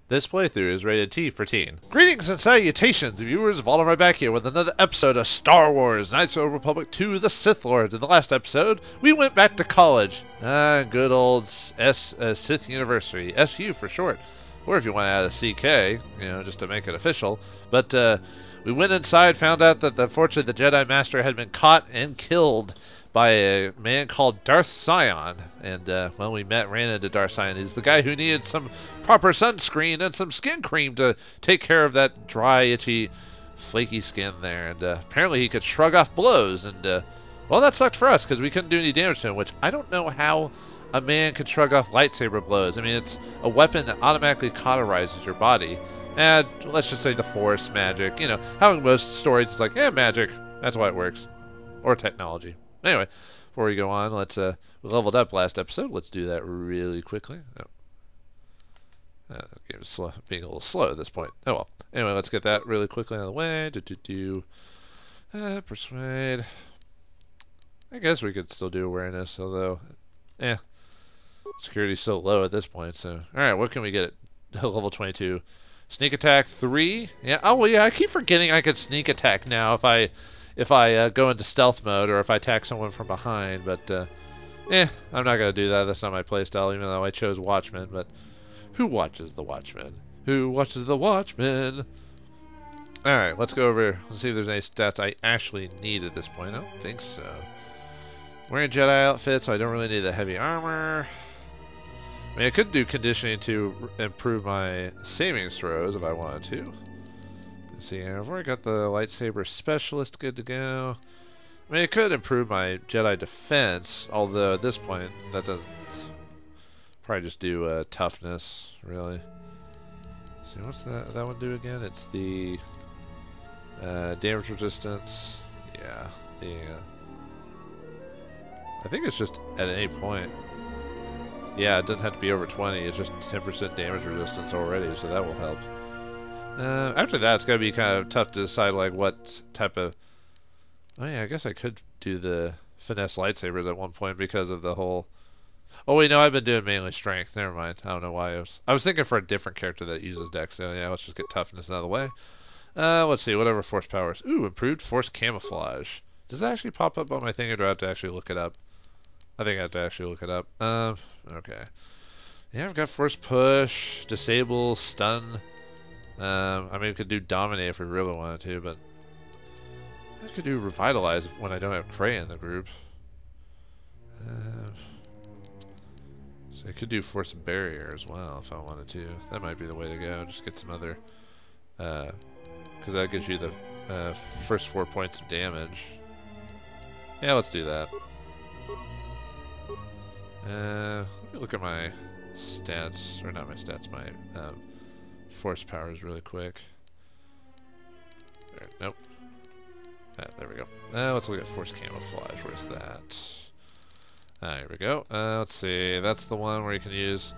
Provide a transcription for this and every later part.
This playthrough is rated T for teen. Greetings and salutations, viewers. Vauldemare back here with another episode of Star Wars Knights of the Old Republic 2, The Sith Lords. In the last episode, we went back to college. Good old Sith University, SU for short. Or if you want to add a CK, just to make it official. But we went inside, found out that unfortunately the Jedi Master had been caught and killed by a man called Darth Sion. And, we ran into Darth Sion. He's the guy who needed some proper sunscreen and some skin cream to take care of that dry, itchy, flaky skin there. And apparently he could shrug off blows. And, that sucked for us because we couldn't do any damage to him, which I don't know how a man could shrug off lightsaber blows. I mean, it's a weapon that automatically cauterizes your body. And let's just say the Force, magic. How in most stories it's like, magic. That's why it works. Or technology. Anyway, before we go on, let's we leveled up last episode. Let's do that really quickly. The game's being a little slow at this point. Oh well. Anyway, let's get that really quickly out of the way. Persuade. I guess we could still do awareness, although, security's so low at this point. So, all right, what can we get at level 22? Sneak attack 3. Yeah. Oh well, yeah. I keep forgetting I could sneak attack now if I go into stealth mode or if I attack someone from behind, but I'm not going to do that. That's not my playstyle, even though I chose Watchmen. But who watches the Watchmen? Who watches the Watchmen? Alright, let's go over. Let's see if there's any stats I actually need at this point. I don't think so. Wearing Jedi outfit, so I don't really need the heavy armor. I mean, I could do conditioning to improve my savings throws if I wanted to. Let's see, I've already got the lightsaber specialist good to go. I mean, it could improve my Jedi defense, although at this point, that doesn't. Probably just do toughness, really. Let's see, what's that one do again? It's the damage resistance. Yeah, I think it's just at any point. Yeah, it doesn't have to be over 20. It's just 10% damage resistance already, so that will help. After that, it's going to be kind of tough to decide, like, what type of... Oh, yeah, I guess I could do the finesse lightsabers at one point because of the whole... Oh, wait, no, I've been doing mainly strength. Never mind. I don't know why I was thinking for a different character that uses dex. So, yeah, let's just get toughness out of the way. Let's see, whatever force powers. Ooh, improved force camouflage. Does that actually pop up on my thing, or do I have to actually look it up? I think I have to actually look it up. Okay. Yeah, I've got force push, disable, stun... I mean, we could do Dominate if we really wanted to, but I could do Revitalize when I don't have Kreia in the group. So I could do Force Barrier as well if I wanted to. That might be the way to go. Just get some other, because that gives you the first 4 points of damage. Yeah, let's do that. Let me look at my stats, or not my stats, my force powers really quick. There, nope. There we go. Let's look at force camouflage. Where's that? Here we go. Let's see. That's the one where you can use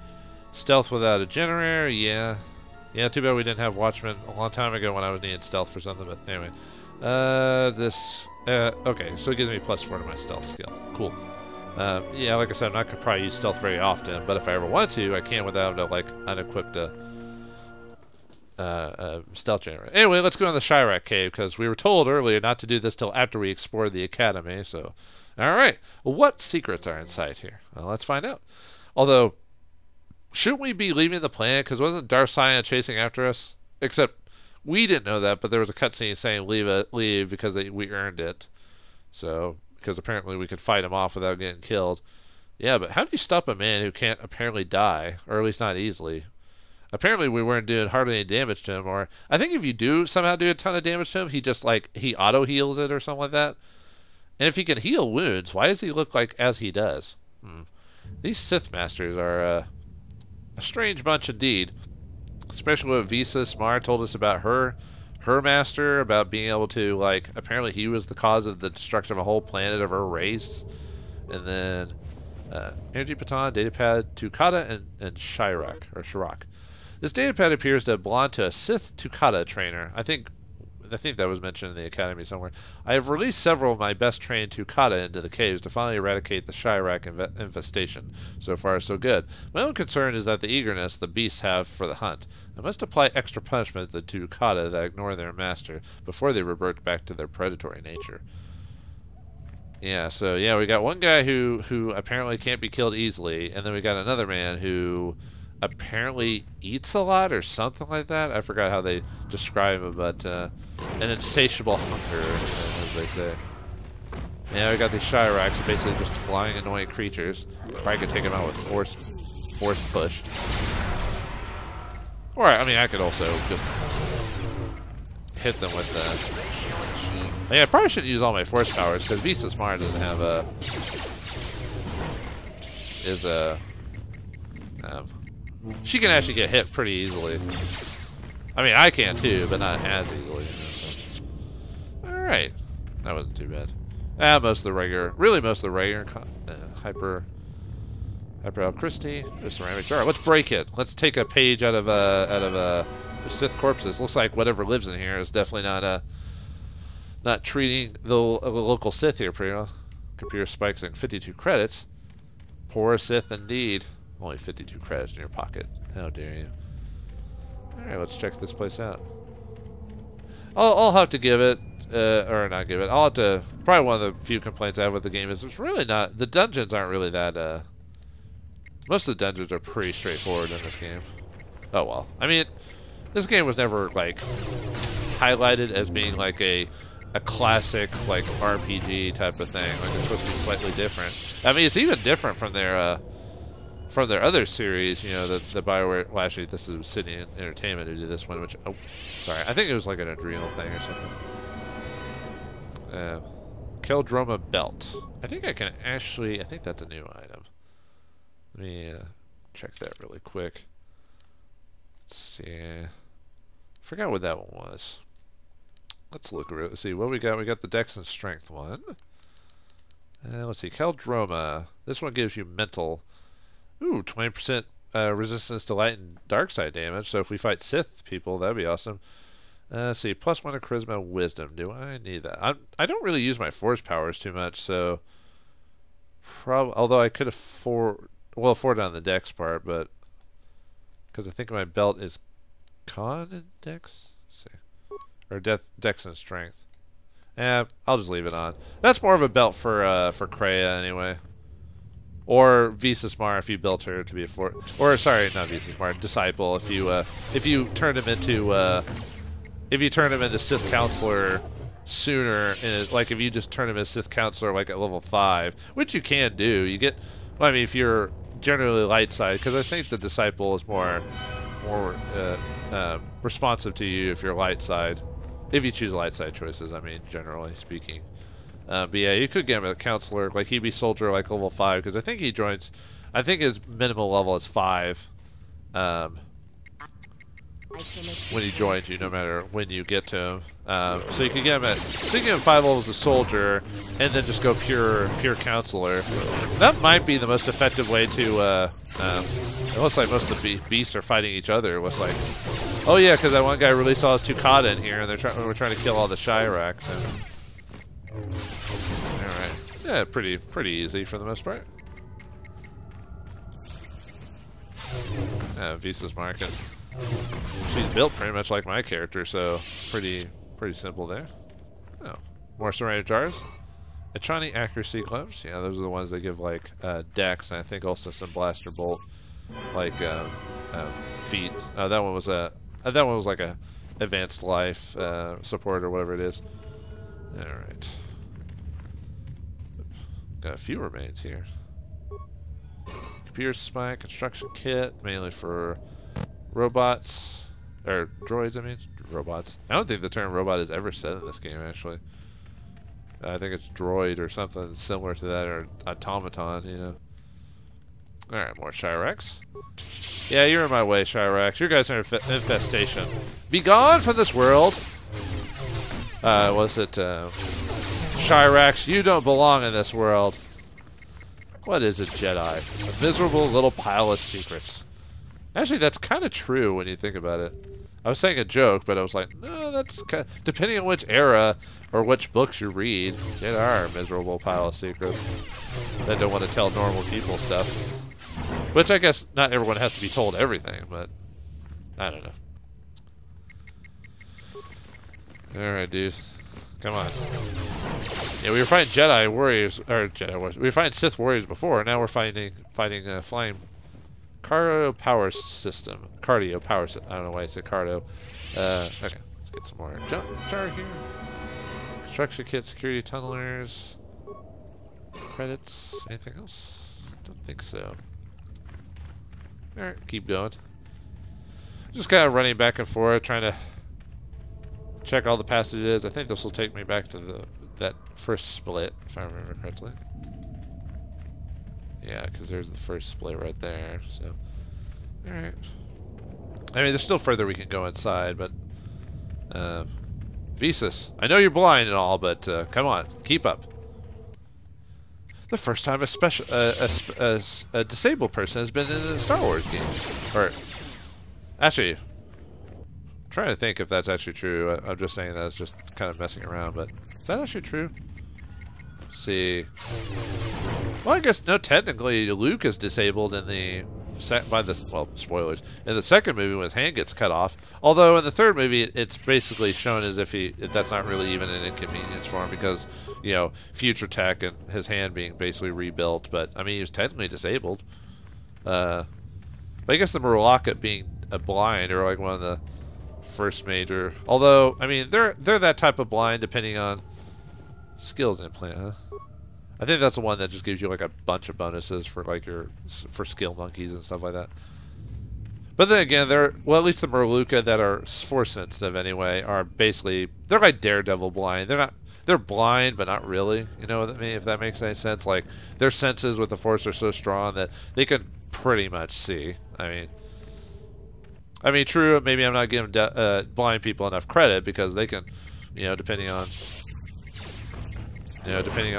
stealth without a generator. Yeah. Yeah, too bad we didn't have Watchmen a long time ago when I was needing stealth for something, but anyway. Okay, so it gives me +4 to my stealth skill. Cool. Yeah, like I said, I'm not going to probably use stealth very often, but if I ever want to, I can without having to, like, unequip stealth generator. Anyway, let's go in the Shyrack cave, because we were told earlier not to do this till after we explored the academy, so... Alright, what secrets are in sight here? Well, let's find out. Although, shouldn't we be leaving the planet? Because wasn't Darth Sion chasing after us? Except, we didn't know that, but there was a cutscene saying leave because we earned it. So, because apparently we could fight him off without getting killed. Yeah, but how do you stop a man who can't apparently die? Or at least not easily? Apparently we weren't doing hardly any damage to him, or I think if you do somehow do a ton of damage to him, he just he auto heals it or something like that. And if he can heal wounds, why does he look like as he does? These Sith Masters are a strange bunch indeed. Especially what Visa Smar told us about her master, about being able to, apparently he was the cause of the destruction of a whole planet of her race. And then Energy Baton, Datapad, Tukata, and Shyrack. This datapad appears to belong to a Sith Tukata trainer. I think I think that was mentioned in the Academy somewhere. I have released several of my best trained Tukata into the caves to finally eradicate the Shyrack infestation. So far, so good. My own concern is that the eagerness the beasts have for the hunt. I must apply extra punishment to the Tukata that ignore their master before they revert back to their predatory nature. Yeah, so yeah, we got one guy who apparently can't be killed easily, and then we got another man who apparently eats a lot or something like that. I forgot how they describe him, but an insatiable hunger, as they say. Yeah, we got these Shyracks, basically just flying annoying creatures. Probably could take them out with force push. Or, I mean, I could also just hit them with the... Yeah, I probably shouldn't use all my force powers, because Visa Smart doesn't have a... she can actually get hit pretty easily. I mean, I can too, but not as easily. So. Alright. That wasn't too bad. Most of the regular... Really, most of the regular... Hyper El Christie. A ceramic jar. Let's break it. Let's take a page out of the Sith corpses. Looks like whatever lives in here is definitely not treating the local Sith here pretty well. Computer spikes in 52 credits. Poor Sith indeed. Only 52 credits in your pocket. How dare you. Alright, let's check this place out. I'll have to give it, or not give it, I'll have to, probably one of the few complaints I have with the game is it's really not, the dungeons aren't really that, most of the dungeons are pretty straightforward in this game. Oh well. I mean, this game was never, like, highlighted as being, like, a classic, like, RPG type of thing. Like, it's supposed to be slightly different. I mean, it's even different from their other series, you know, the BioWare, well, actually, this is Obsidian Entertainment who did this one, which, oh, sorry, I think it was like an adrenal thing or something. Keldroma Belt. I think I can actually, I think that's a new item. Let me check that really quick. Let's see. I forgot what that one was. Let's look, let's see what we got. We got the Dex and Strength one. Let's see, Keldroma. This one gives you mental. Ooh, 20% resistance to light and dark side damage. So if we fight Sith people, that'd be awesome. Let's see, +1 to charisma and wisdom. Do I need that? I don't really use my force powers too much, so although I could afford it on the Dex part, but because I think my belt is con and Dex. Let's see. Or Dex and Strength. I'll just leave it on. That's more of a belt for Kreia anyway. Or Visa Smart if you built her to be a or sorry, not Visa Smart, Disciple if you turn him into Sith Counselor sooner, and like if you just turn him as Sith Counselor like at level 5, which you can do. You get, well, I mean, if you're generally light side, because I think the Disciple is more responsive to you if you're light side. If you choose light side choices, I mean, generally speaking. But yeah, you could get him a counselor, like he'd be soldier like level 5, because I think he joins, I think his minimal level is 5 when he joins you, no matter when you get to him. So you can get him 5 levels of soldier, and then just go pure counselor. That might be the most effective way to, it looks like most of the beasts are fighting each other. It looks like, oh yeah, because that one guy released all his Tukata in here, and we're trying to kill all the Shyracks. Alright. Yeah, pretty easy for the most part. Visa's market. She's built pretty much like my character, so pretty simple there. Oh, more ceramic jars. Echani accuracy gloves. Yeah, those are the ones that give like dex, and I think also some blaster bolt like feet. That one was like a advanced life support or whatever it is. All right. Got a few remains here. Computer spy construction kit, mainly for robots, or droids, I mean. Robots. I don't think the term robot is ever said in this game, actually. I think it's droid or something similar to that, or automaton, you know. Alright, more Shyracks. Yeah, you're in my way, Shyracks. You guys are infestation. Be gone from this world! Was it, Shyrax, you don't belong in this world. What is a Jedi? A miserable little pile of secrets. Actually, that's kind of true when you think about it. I was saying a joke, but I was like, no, that's depending on which era or which books you read, they are a miserable pile of secrets that don't want to tell normal people stuff. Which I guess not everyone has to be told everything, but I don't know. Alright, dude. Come on. Yeah, we were fighting Jedi warriors, or Jedi warriors. We were fighting Sith warriors before. Now we're fighting flying cardio power system. Cardio power system. I don't know why I said cardio. Okay, let's get some more jump jar here. Construction kit, security tunnelers. Credits. Anything else? Don't think so. Alright, keep going. Just kind of running back and forth, trying to check all the passages. I think this will take me back to that first split, if I remember correctly. Yeah, because there's the first split right there. So, alright. I mean, there's still further we can go inside, but Visas, I know you're blind and all, but come on, keep up. The first time a disabled person has been in a Star Wars game, or actually, I'm trying to think if that's actually true. I'm just saying that it's just kind of messing around, but is that actually true? Let's see. Well, I guess no. Technically, Luke is disabled in the spoilers in the second movie when his hand gets cut off. Although in the third movie, it's basically shown as if that's not really even an inconvenience for him because future tech and his hand being basically rebuilt. But I mean, he was technically disabled. But I guess the Murloc being a blind or like one of the first major. Although I mean, they're that type of blind depending on skills implant. Huh? I think that's the one that just gives you like a bunch of bonuses for like for skill monkeys and stuff like that. But then again, at least the Merluca that are force sensitive anyway are basically they're like Daredevil blind. They're blind but not really. You know what I mean? If that makes any sense. Like their senses with the force are so strong that they can pretty much see. I mean, true. Maybe I'm not giving blind people enough credit because they can, depending on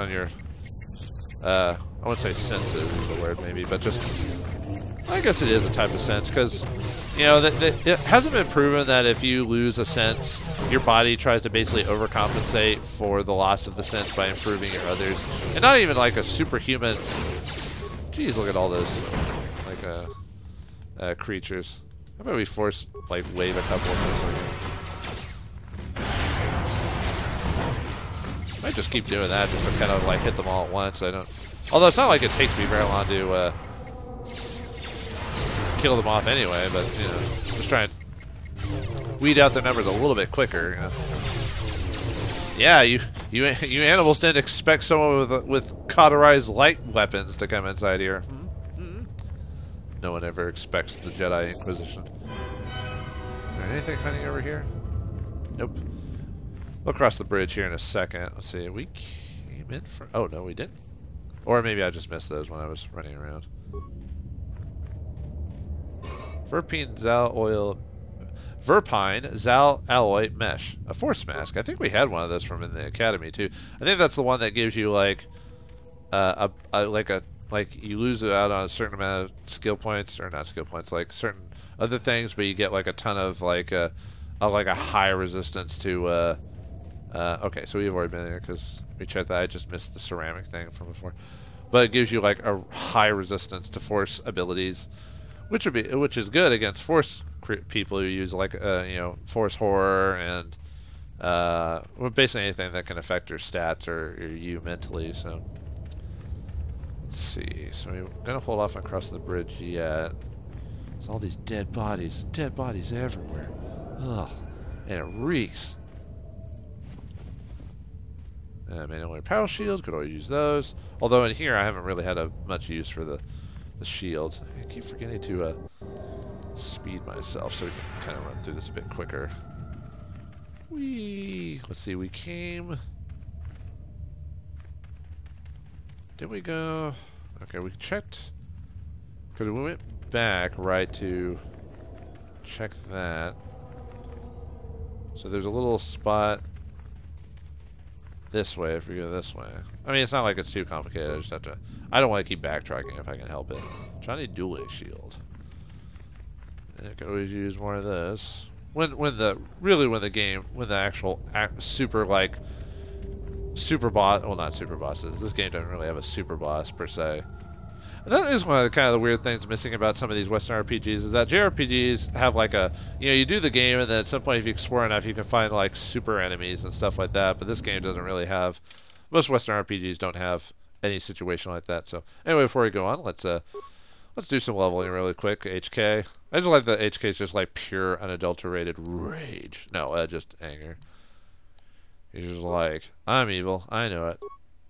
your I wouldn't say senses is the word maybe, but just I guess it is a type of sense because it hasn't been proven that if you lose a sense, your body tries to basically overcompensate for the loss of the sense by improving your others, and not even like a superhuman. Jeez, look at all those creatures. How about we wave a couple of those? Might just keep doing that just to kind of hit them all at once. Although it's not like it takes me very long to kill them off anyway, but just try and weed out their numbers a little bit quicker. Yeah, you animals didn't expect someone with cauterized light weapons to come inside here. No one ever expects the Jedi Inquisition. Is there anything hiding over here? Nope. We'll cross the bridge here in a second. Let's see. We came in for... Oh, no, we didn't. Or maybe I just missed those when I was running around. Verpine Zal Alloy Mesh. A force mask. I think we had one of those from in the academy, too. I think that's the one that gives you, like you lose it out on a certain amount of skill points, or not skill points, like certain other things, but you get like a ton of like a high resistance to okay, so we've already been there because we checked that. I just missed the ceramic thing from before, but it gives you like a high resistance to force abilities, which is good against force people who use like force horror and basically anything that can affect your stats or you mentally. So let's see. So we're gonna hold off and cross the bridge yet. There's all these dead bodies everywhere. Ugh, and it reeks. Manual power shields, could always use those. Although in here I haven't really had much use for the shields. I keep forgetting to speed myself so we can kind of run through this a bit quicker. Let's see, we came... Did we go... Okay, we checked... Because we went back right to check that. So there's a little spot this way if we go this way. I mean, it's not like it's too complicated. I just have to... I don't want to keep backtracking if I can help it. Johnny Dueling Shield. I could always use more of this. when the actual super boss, well, not super bosses. This game doesn't really have a super boss per se. And that is one of the kind of the weird things missing about some of these Western RPGs, is that JRPGs have like a, you do the game and then at some point if you explore enough you can find like super enemies and stuff like that, but this game doesn't really have, most Western RPGs don't have any situation like that. So anyway, before we go on, let's do some leveling really quick. HK. I just like that HK is just like pure unadulterated rage. No, just anger. He's just like, I'm evil, I know it,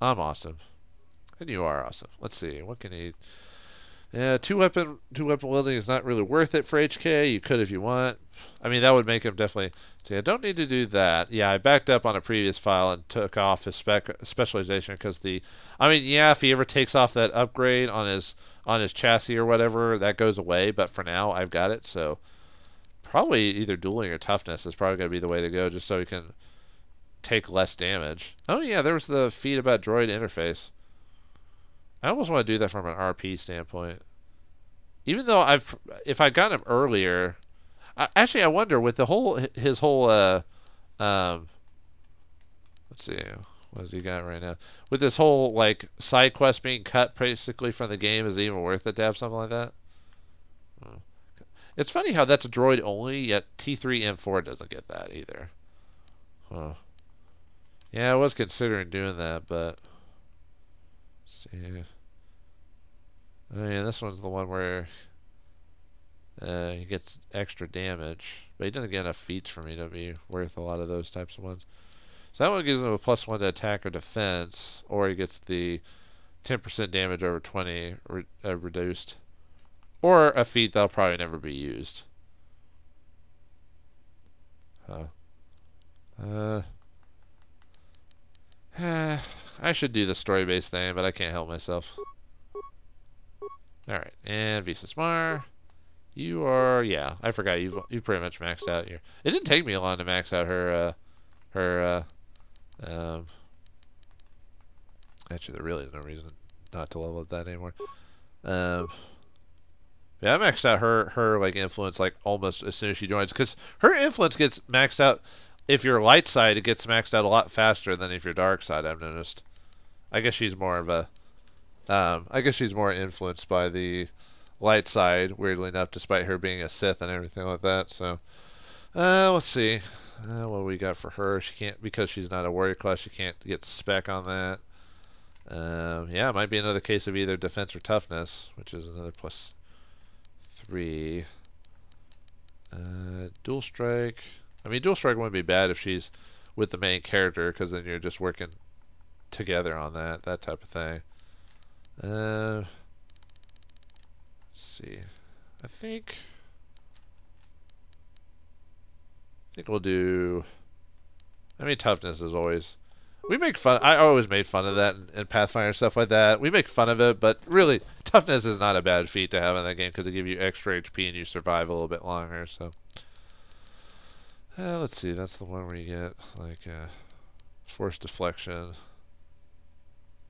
I'm awesome. And you are awesome. Let's see, what can he... Yeah, two weapon wielding is not really worth it for HK. You could if you want. I mean, that would make him definitely... See, I don't need to do that. Yeah, I backed up on a previous file and took off his specialization because the... I mean, yeah, if he ever takes off that upgrade on his chassis or whatever, that goes away. But for now, I've got it, so... Probably either dueling or toughness is probably going to be the way to go, just so he can take less damage. Oh yeah, there was the feat about droid interface. I almost want to do that from an RP standpoint. Even though if I'd gotten him earlier, actually I wonder with his whole let's see, what has he got right now? With this whole like side quest being cut basically from the game, is it even worth it to have something like that? It's funny how that's a droid only, yet T3 M4 doesn't get that either. Huh. Yeah, I was considering doing that, but let's see. Oh yeah, this one's the one where he gets extra damage, but he doesn't get enough feats for me to be worth a lot of those types of ones. So that one gives him a +1 to attack or defense, or he gets the 10% damage over 20 reduced, or a feat that'll probably never be used. I should do the story-based thing, but I can't help myself. Alright, and Visa Smar. You are, yeah, I forgot, you've pretty much maxed out here. It didn't take me long to max out her actually there really is no reason not to level at that anymore. Yeah, I maxed out her like influence like almost as soon as she joins, because her influence gets maxed out. If you're light side, it gets maxed out a lot faster than if you're dark side, I've noticed. I guess she's more of a I guess she's more influenced by the light side, weirdly enough, despite her being a Sith and everything like that. So, let's see. What we got for her? She can't, because she's not a warrior class, she can't get spec on that. Yeah, it might be another case of either defense or toughness, which is another +3. Dual strike. I mean, dual strike wouldn't be bad if she's with the main character, because then you're just working together on that type of thing. Let's see. I think we'll do. I mean, toughness is always. We make fun. I always made fun of that in Pathfinder, stuff like that. We make fun of it, but really, toughness is not a bad feat to have in that game because it gives you extra HP and you survive a little bit longer. So, let's see. That's the one where you get like force deflection.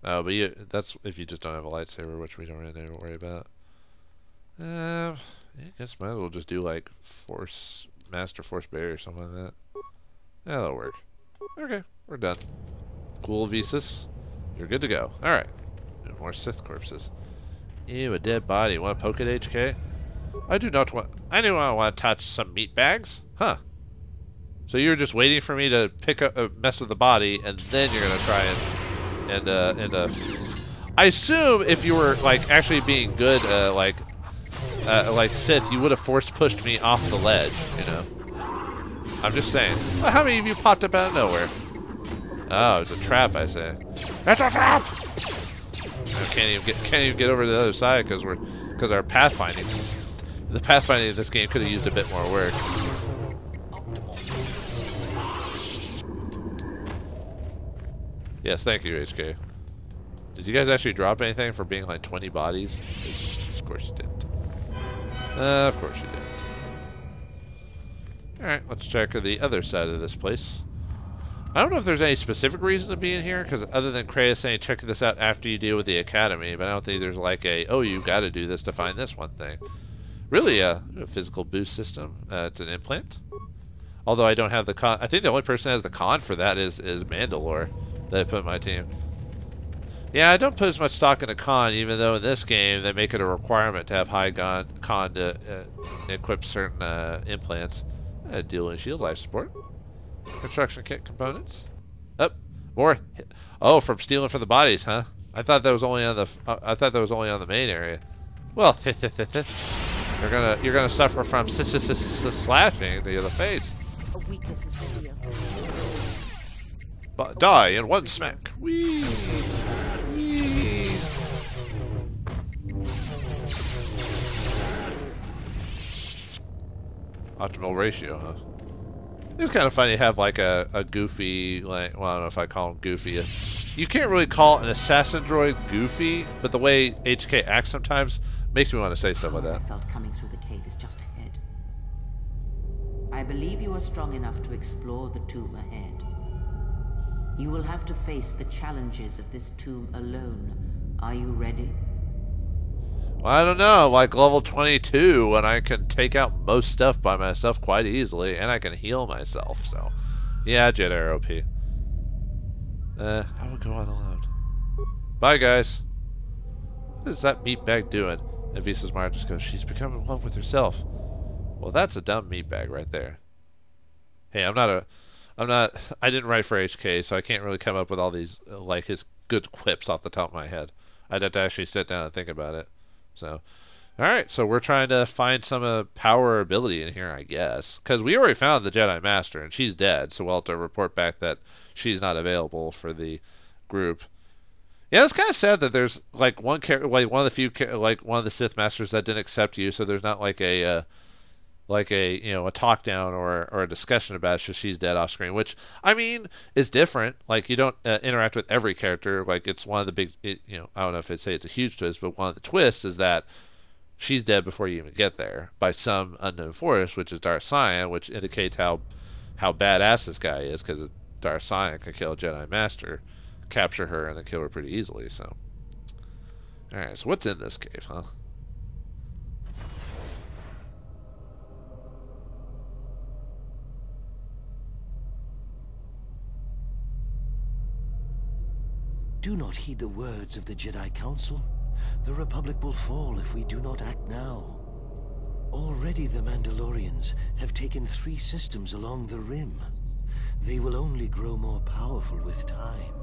Oh, but that's if you just don't have a lightsaber, which we don't really need to worry about. I guess might as well just do like master force barrier or something like that. Yeah, that'll work. Okay, we're done. Cool, Visas. You're good to go. Alright. More Sith corpses. Ew, a dead body. Want to poke at HK? I do not want to touch some meat bags. Huh. So you're just waiting for me to pick up mess with the body, and then you're gonna try and I assume if you were like actually being good, like Sith, you would have force pushed me off the ledge. You know. I'm just saying. Well, how many of you popped up out of nowhere? Oh, it's a trap, I say. That's a trap! I can't even get over to the other side because our pathfinding. The pathfinding in this game could have used a bit more work. Yes, thank you, HK. Did you guys actually drop anything for being like 20 bodies? Of course you didn't. Of course you didn't. Alright, let's check the other side of this place. I don't know if there's any specific reason to be in here, because other than Kreia saying check this out after you deal with the Academy, but I don't think there's like oh, you got to do this to find this one thing. Really, a physical boost system. It's an implant. Although I don't have the con. I think the only person that has the con for that is Mandalore that I put in my team. Yeah, I don't put as much stock in the con, even though in this game they make it a requirement to have high con to equip certain implants. Dual and shield life support. Construction kit components. Up, more. Oh, from stealing from the bodies, huh? I thought that was only on the. I thought that was only on the main area. Well, you're gonna suffer from slashing to the face. A weakness is revealed. But die in one smack. Whee! Whee! Optimal ratio, huh? It's kind of funny to have like a goofy, like, well, I don't know if I call him goofy. You can't really call an assassin droid goofy, but the way HK acts sometimes makes me want to say stuff like that. I felt coming through the cave is just ahead. I believe you are strong enough to explore the tomb ahead. You will have to face the challenges of this tomb alone. Are you ready? Well, I don't know, like level 22, and I can take out most stuff by myself quite easily, and I can heal myself, so... Yeah, Jedi OP. I will go on alone. Bye, guys. What is that meatbag doing? And Visa's Mara just goes, she's becoming one with herself. Well, that's a dumb meatbag right there. Hey, I didn't write for HK, so I can't really come up with all these, like, his good quips off the top of my head. I'd have to actually sit down and think about it. So, alright, so we're trying to find some power or ability in here, I guess. Because we already found the Jedi Master, and she's dead, so we'll have to report back that she's not available for the group. Yeah, it's kind of sad that there's, like, one character, like, one of the few, like, one of the Sith Masters that didn't accept you, so there's not, like, a you know, a talk down or a discussion about it, so she's dead off screen, which, I mean, is different. Like, you don't interact with every character. Like, it's one of the big, you know, I don't know if I'd say it's a huge twist, but one of the twists is that she's dead before you even get there by some unknown force, which is Darth Sion, which indicates how badass this guy is, because Darth Sion can kill a Jedi Master, capture her, and then kill her pretty easily, so. Alright, so what's in this cave, huh? Do not heed the words of the Jedi Council. The Republic will fall if we do not act now. Already the Mandalorians have taken 3 systems along the Rim. They will only grow more powerful with time.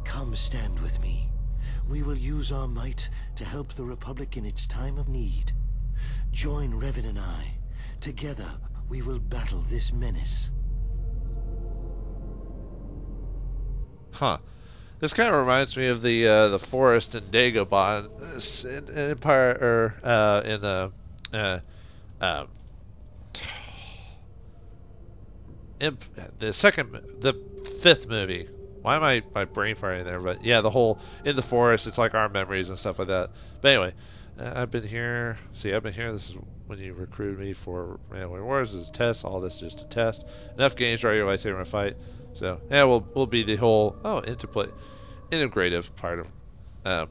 Come stand with me. We will use our might to help the Republic in its time of need. Join Revan and I. Together, we will battle this menace. Huh. This kind of reminds me of the forest in Dagobah in Empire, or in the 5th movie. Why am my brain farting there? But yeah, the whole in the forest. It's like our memories and stuff like that. But anyway, I've been here. See, I've been here. This is when you recruited me for Gamefly Wars. This is a test. All this is just a test. Enough games, draw your lightsaber and fight. So yeah, we'll be the whole integrative part of. I've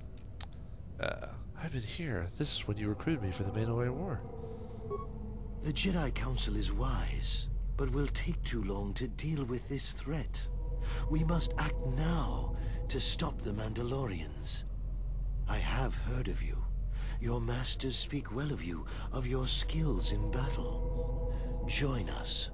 been here. This is when you recruited me for the Mandalorian War. The Jedi Council is wise, but will take too long to deal with this threat. We must act now to stop the Mandalorians. I have heard of you. Your masters speak well of you, of your skills in battle. Join us.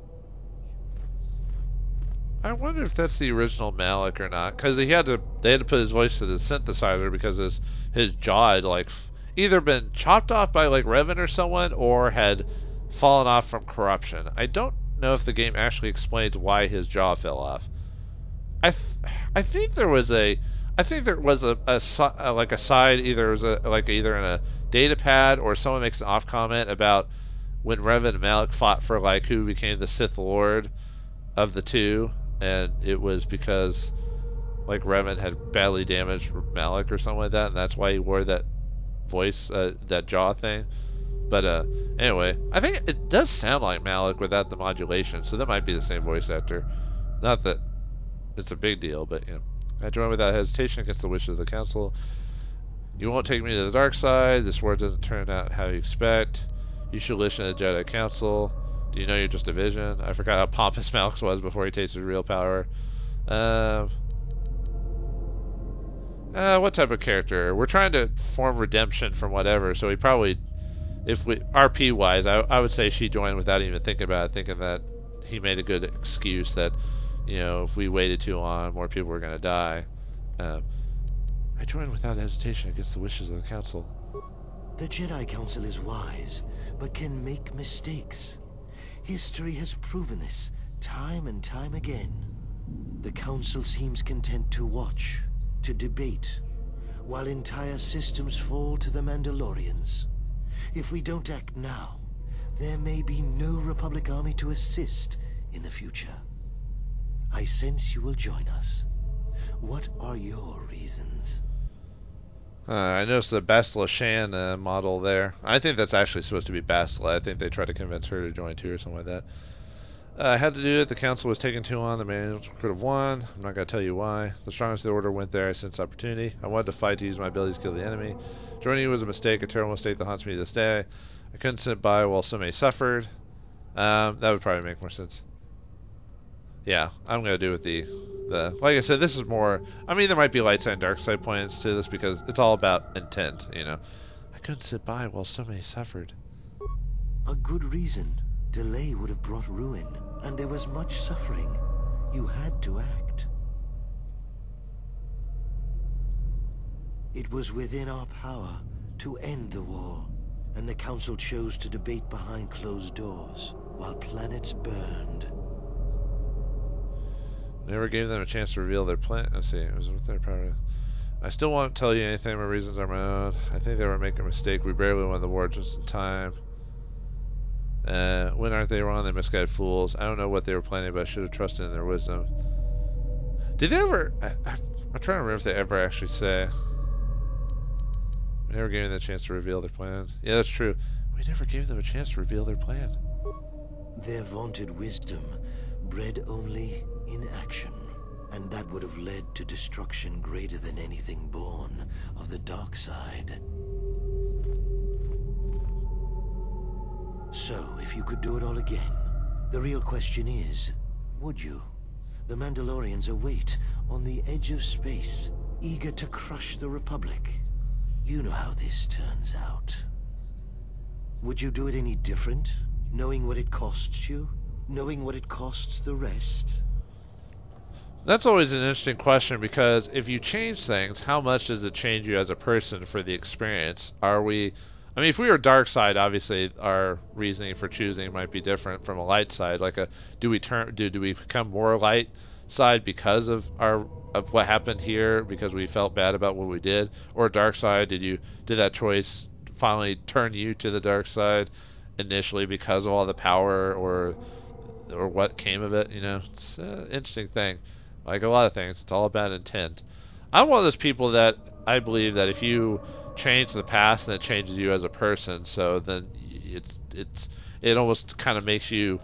I wonder if that's the original Malik or not, because they had to put his voice to the synthesizer because his jaw had like either been chopped off by like Revan or someone, or had fallen off from corruption. I don't know if the game actually explains why his jaw fell off. I think there was a side, either in a data pad or someone makes an off comment about when Revan and Malik fought for like who became the Sith Lord of the two. And it was because, like, Revan had badly damaged Malik or something like that, and that's why he wore that voice, that jaw thing. But, anyway, I think it does sound like Malik without the modulation, so that might be the same voice actor. Not that it's a big deal, but, you know. I join without hesitation against the wishes of the Council. You won't take me to the dark side. This war doesn't turn out how you expect. You should listen to the Jedi Council. Do you know you're just a vision? I forgot how pompous Malix was before he tasted real power. What type of character? We're trying to form redemption from whatever, so we probably, if we RP wise, I would say she joined without even thinking about it, thinking that he made a good excuse that, you know, if we waited too long, more people were going to die. I joined without hesitation against the wishes of the Council. The Jedi Council is wise, but can make mistakes. History has proven this, time and time again. The Council seems content to watch, to debate, while entire systems fall to the Mandalorians. If we don't act now, there may be no Republic army to assist in the future. I sense you will join us. What are your reasons? I noticed the Bastila Shan model there. I think that's actually supposed to be Bastila. I think they tried to convince her to join too or something like that. I had to do it. The Council was taking too long. The man could have won. I'm not going to tell you why. The strongest of the Order went there. I sensed opportunity. I wanted to fight to use my abilities to kill the enemy. Joining you was a mistake, a terrible mistake that haunts me to this day. I couldn't sit by while so many suffered. That would probably make more sense. Yeah, I'm going to do with the like I said, this is more, I mean, there might be light side and dark side points to this because it's all about intent, you know. I couldn't sit by while so many suffered. A good reason. Delay would have brought ruin, and there was much suffering. You had to act. It was within our power to end the war, and the Council chose to debate behind closed doors, while planets burned. Never gave them a chance to reveal their plan. Let's see, it was with their power. I still won't tell you anything. My reasons are my own. I think they were making a mistake. We barely won the war just in time. When aren't they wrong? They misguided fools. I don't know what they were planning, but I should have trusted in their wisdom. Did they ever... I'm trying to remember if they ever actually say... We never gave them the chance to reveal their plan. Yeah, that's true. We never gave them a chance to reveal their plan. Their vaunted wisdom, bred only in action, and that would have led to destruction greater than anything born of the dark side. So, if you could do it all again, the real question is, would you? The Mandalorians await on the edge of space, eager to crush the Republic. You know how this turns out. Would you do it any different, knowing what it costs you? Knowing what it costs the rest? That's always an interesting question, because if you change things, how much does it change you as a person for the experience? Are we... I mean, if we were dark side, obviously our reasoning for choosing might be different from a light side. Like, do we become more light side because of what happened here, because we felt bad about what we did, or dark side? Did that choice finally turn you to the dark side initially because of all the power or what came of it? You know, it's an interesting thing. Like a lot of things, it's all about intent. I'm one of those people that I believe that if you change the past, then it changes you as a person. So then it almost kind of makes you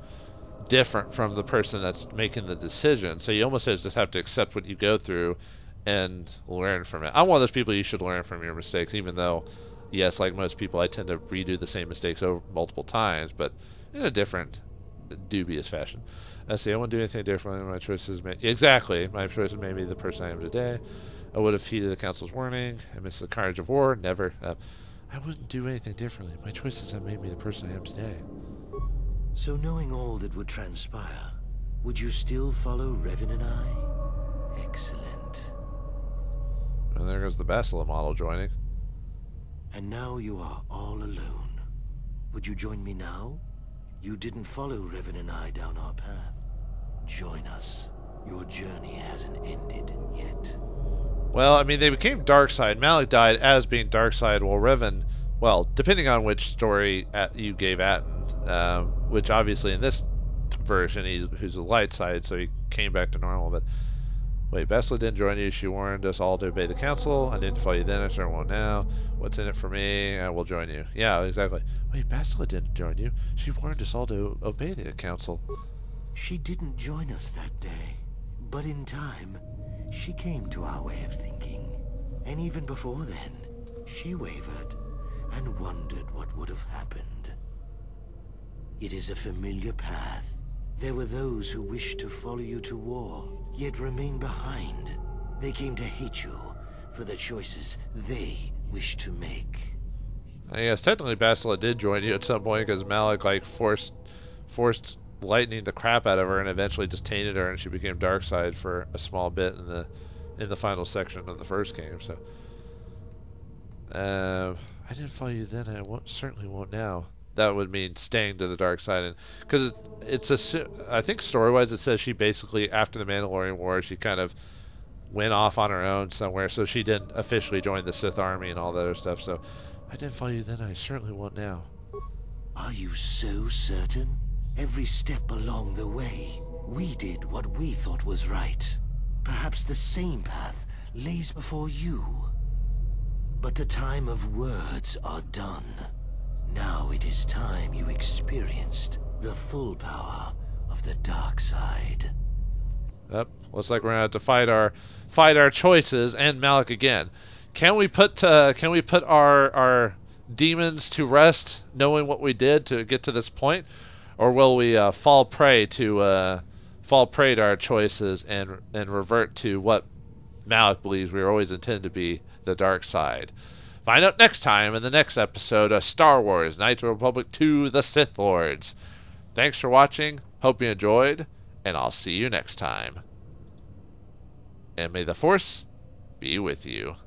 different from the person that's making the decision. So you almost just have to accept what you go through and learn from it. I'm one of those people you should learn from your mistakes, even though, yes, like most people, I tend to redo the same mistakes over multiple times, but in a different, dubious fashion. Let's see, I won't do anything differently. My choices exactly. My choices made me the person I am today. I would have heeded the Council's warning. I missed the carnage of war. Never. I wouldn't do anything differently. My choices have made me the person I am today. So knowing all that would transpire, would you still follow Revan and I? Excellent. And there goes the Bastila model joining. And now you are all alone. Would you join me now? You didn't follow Revan and I down our path. Join us. Your journey hasn't ended yet. Well, I mean, they became dark side. Malak died as being dark side, while Revan, well, depending on which story you gave Atton, which obviously in this version he's a light side, so he came back to normal. But wait, Bastila didn't join you. She warned us all to obey the Council. I didn't follow you then. I certainly won't now. What's in it for me? I will join you. Yeah, exactly. Wait, Bastila didn't join you. She warned us all to obey the Council. She didn't join us that day, but in time, she came to our way of thinking. And even before then, she wavered and wondered what would have happened. It is a familiar path. There were those who wished to follow you to war, yet remain behind. They came to hate you for the choices they wished to make. I guess technically Bastila did join you at some point because Malik like forced lightning the crap out of her and eventually just tainted her, and she became Darkseid for a small bit in the final section of the first game. So I didn't follow you then. Certainly won't now. That would mean staying to the dark side, and because I think story-wise it says she basically, after the Mandalorian War, she kind of went off on her own somewhere, so she didn't officially join the Sith army and all that other stuff. So I didn't follow you then. I certainly won't now. Are you so certain? Every step along the way, we did what we thought was right. Perhaps the same path lays before you. But the time of words are done. Now it is time you experienced the full power of the dark side. Yep, looks like we're gonna have to fight our choices and Malik again. Can we put our demons to rest, knowing what we did to get to this point, or will we fall prey to our choices and revert to what Malik believes we were always intended to be, the dark side? Find out next time in the next episode of Star Wars Knights of the Republic 2: The Sith Lords. Thanks for watching, hope you enjoyed, and I'll see you next time. And may the Force be with you.